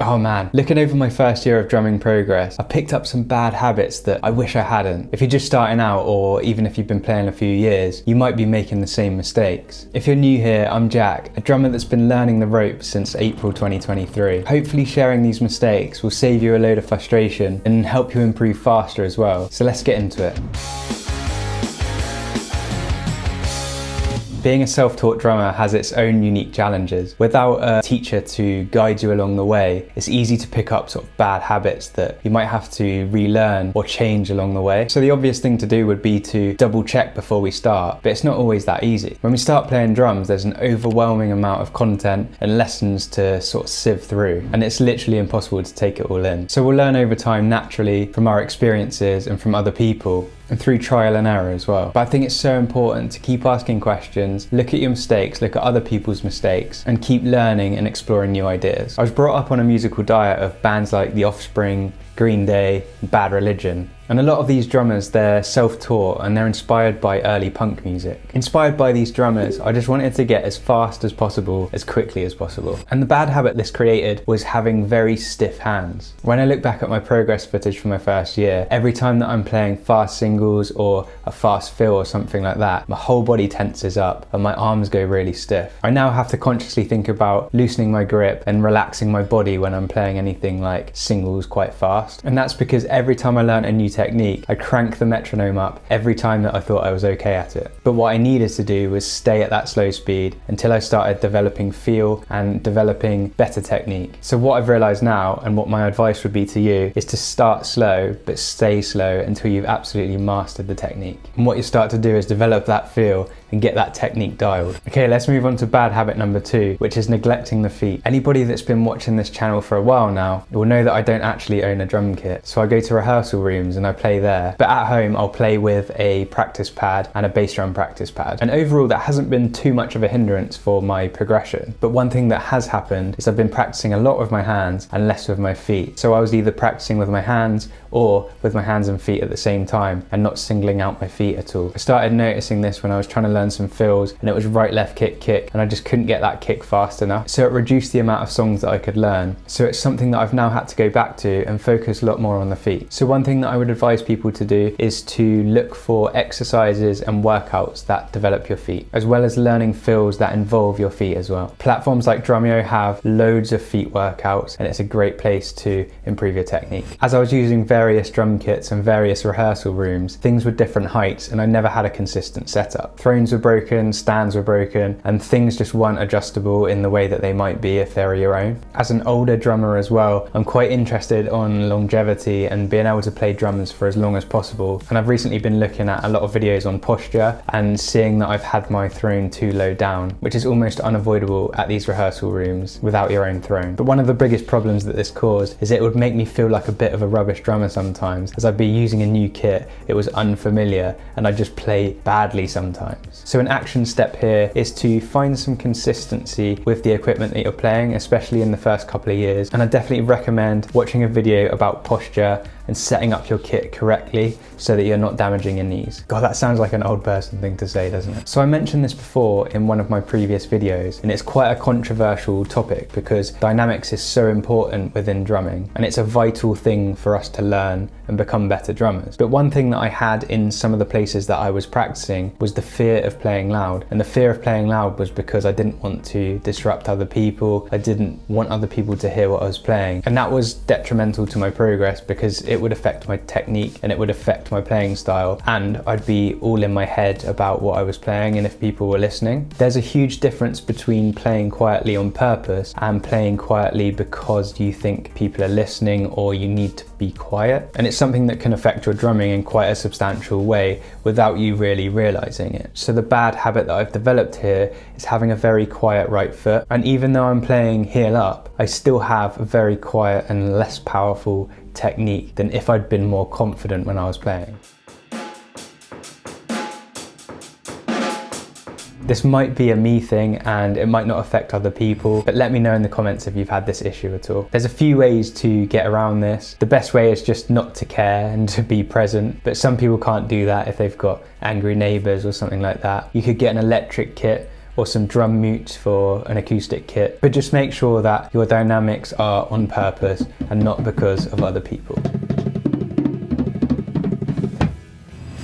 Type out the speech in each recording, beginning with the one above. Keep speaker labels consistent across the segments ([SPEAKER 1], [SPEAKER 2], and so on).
[SPEAKER 1] Oh man, looking over my first year of drumming progress, I picked up some bad habits that I wish I hadn't. If you're just starting out, or even if you've been playing a few years, you might be making the same mistakes. If you're new here, I'm Jack, a drummer that's been learning the ropes since April 2023. Hopefully sharing these mistakes will save you a load of frustration and help you improve faster as well. So let's get into it. Being a self-taught drummer has its own unique challenges. Without a teacher to guide you along the way, it's easy to pick up sort of bad habits that you might have to relearn or change along the way. So the obvious thing to do would be to double check before we start, but it's not always that easy. When we start playing drums, there's an overwhelming amount of content and lessons to sort of sieve through, and it's literally impossible to take it all in. So we'll learn over time naturally from our experiences and from other people, and through trial and error as well. But I think it's so important to keep asking questions, look at your mistakes, look at other people's mistakes, and keep learning and exploring new ideas. I was brought up on a musical diet of bands like The Offspring, Green Day, and Bad Religion. And a lot of these drummers, they're self-taught and they're inspired by early punk music. Inspired by these drummers, I just wanted to get as fast as possible, as quickly as possible. And the bad habit this created was having very stiff hands. When I look back at my progress footage from my first year, every time that I'm playing fast singles or a fast fill or something like that, my whole body tenses up and my arms go really stiff. I now have to consciously think about loosening my grip and relaxing my body when I'm playing anything like singles quite fast. And that's because every time I learn a new technique, I crank the metronome up every time that I thought I was okay at it. But what I needed to do was stay at that slow speed until I started developing feel and developing better technique. So what I've realized now, and what my advice would be to you, is to start slow but stay slow until you've absolutely mastered the technique. And what you start to do is develop that feel and get that technique dialed. Okay, let's move on to bad habit number 2, which is neglecting the feet. Anybody that's been watching this channel for a while now will know that I don't actually own a drum kit. So I go to rehearsal rooms and I play there. But at home, I'll play with a practice pad and a bass drum practice pad. And overall, that hasn't been too much of a hindrance for my progression. But one thing that has happened is I've been practicing a lot with my hands and less with my feet. So I was either practicing with my hands or with my hands and feet at the same time and not singling out my feet at all. I started noticing this when I was trying to learn some fills and it was right, left, kick, kick, and I just couldn't get that kick fast enough. So it reduced the amount of songs that I could learn. So it's something that I've now had to go back to and focus a lot more on the feet. So one thing that I would advise people to do is to look for exercises and workouts that develop your feet, as well as learning fills that involve your feet as well. Platforms like Drumeo have loads of feet workouts and it's a great place to improve your technique. As I was using various drum kits and various rehearsal rooms, things were different heights and I never had a consistent setup. Thrones were broken, stands were broken, and things just weren't adjustable in the way that they might be if they were your own. As an older drummer as well, I'm quite interested on longevity and being able to play drums for as long as possible. And I've recently been looking at a lot of videos on posture and seeing that I've had my throne too low down, which is almost unavoidable at these rehearsal rooms without your own throne. But one of the biggest problems that this caused is it would make me feel like a bit of a rubbish drummer sometimes. As I'd be using a new kit, it was unfamiliar and I'd just play badly sometimes. So an action step here is to find some consistency with the equipment that you're playing, especially in the first couple of years. And I definitely recommend watching a video about posture and setting up your kit correctly so that you're not damaging your knees. God, that sounds like an old person thing to say, doesn't it? So I mentioned this before in one of my previous videos, and it's quite a controversial topic because dynamics is so important within drumming and it's a vital thing for us to learn and become better drummers. But one thing that I had in some of the places that I was practicing was the fear of playing loud. And the fear of playing loud was because I didn't want to disrupt other people. I didn't want other people to hear what I was playing. And that was detrimental to my progress because it would affect my technique and it would affect my playing style, and I'd be all in my head about what I was playing and if people were listening. There's a huge difference between playing quietly on purpose and playing quietly because you think people are listening or you need to be quiet. And it's something that can affect your drumming in quite a substantial way without you really realizing it. So the bad habit that I've developed here is having a very quiet right foot. And even though I'm playing heel up, I still have a very quiet and less powerful technique than if I'd been more confident when I was playing. This might be a me thing and it might not affect other people, but let me know in the comments if you've had this issue at all. There's a few ways to get around this. The best way is just not to care and to be present, but some people can't do that if they've got angry neighbors or something like that. You could get an electric kit or some drum mutes for an acoustic kit, but just make sure that your dynamics are on purpose and not because of other people.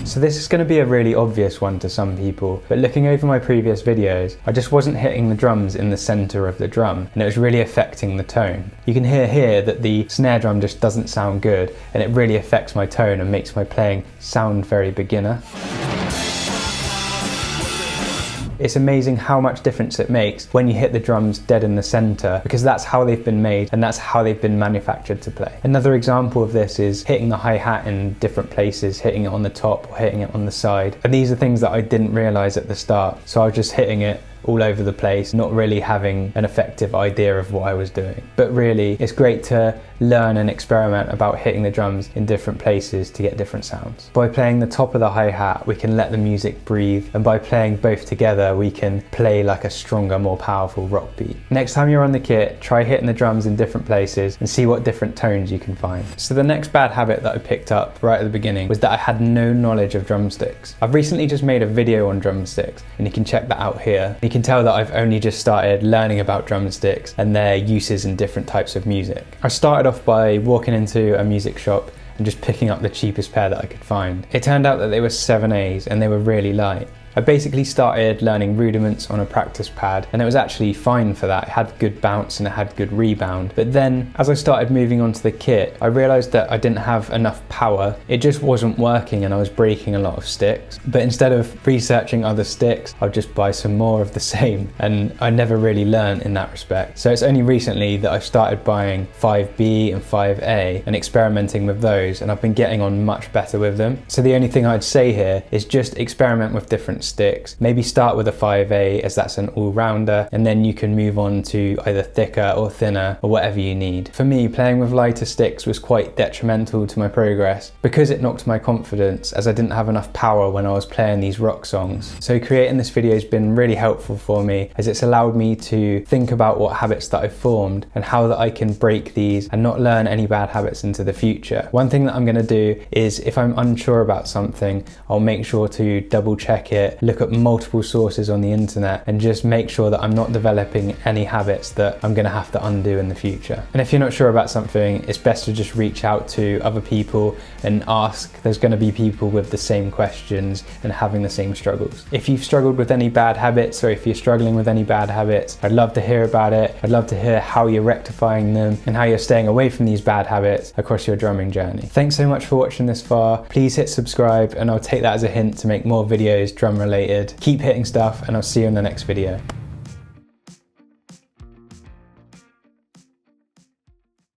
[SPEAKER 1] So this is going to be a really obvious one to some people, but looking over my previous videos, I just wasn't hitting the drums in the center of the drum, and it was really affecting the tone. You can hear here that the snare drum just doesn't sound good, and it really affects my tone and makes my playing sound very beginner. It's amazing how much difference it makes when you hit the drums dead in the center, because that's how they've been made and that's how they've been manufactured to play. Another example of this is hitting the hi-hat in different places, hitting it on the top or hitting it on the side. And these are things that I didn't realize at the start. So I was just hitting it all over the place, not really having an effective idea of what I was doing. But really, it's great to learn and experiment about hitting the drums in different places to get different sounds. By playing the top of the hi-hat, we can let the music breathe, and by playing both together, we can play like a stronger, more powerful rock beat. Next time you're on the kit, try hitting the drums in different places and see what different tones you can find. So the next bad habit that I picked up right at the beginning was that I had no knowledge of drumsticks. I've recently just made a video on drumsticks, and you can check that out here. You can tell that I've only just started learning about drumsticks and their uses in different types of music. I started off by walking into a music shop and just picking up the cheapest pair that I could find. It turned out that they were 7As and they were really light. I basically started learning rudiments on a practice pad, and it was actually fine for that. It had good bounce and it had good rebound. But then as I started moving on to the kit, I realized that I didn't have enough power. It just wasn't working and I was breaking a lot of sticks. But instead of researching other sticks, I'll just buy some more of the same. And I never really learned in that respect. So it's only recently that I've started buying 5B and 5A and experimenting with those, and I've been getting on much better with them. So the only thing I'd say here is just experiment with different sticks. Maybe start with a 5A, as that's an all-rounder, and then you can move on to either thicker or thinner or whatever you need. For me, playing with lighter sticks was quite detrimental to my progress because it knocked my confidence, as I didn't have enough power when I was playing these rock songs. So creating this video has been really helpful for me, as it's allowed me to think about what habits that I've formed and how that I can break these and not learn any bad habits into the future. One thing that I'm going to do is, if I'm unsure about something, I'll make sure to double check it, look at multiple sources on the internet, and just make sure that I'm not developing any habits that I'm going to have to undo in the future. And if you're not sure about something, it's best to just reach out to other people and ask. There's going to be people with the same questions and having the same struggles. If you've struggled with any bad habits, or if you're struggling with any bad habits, I'd love to hear about it. I'd love to hear how you're rectifying them and how you're staying away from these bad habits across your drumming journey. Thanks so much for watching this far. Please hit subscribe, and I'll take that as a hint to make more videos drum related. Keep hitting stuff, and I'll see you in the next video.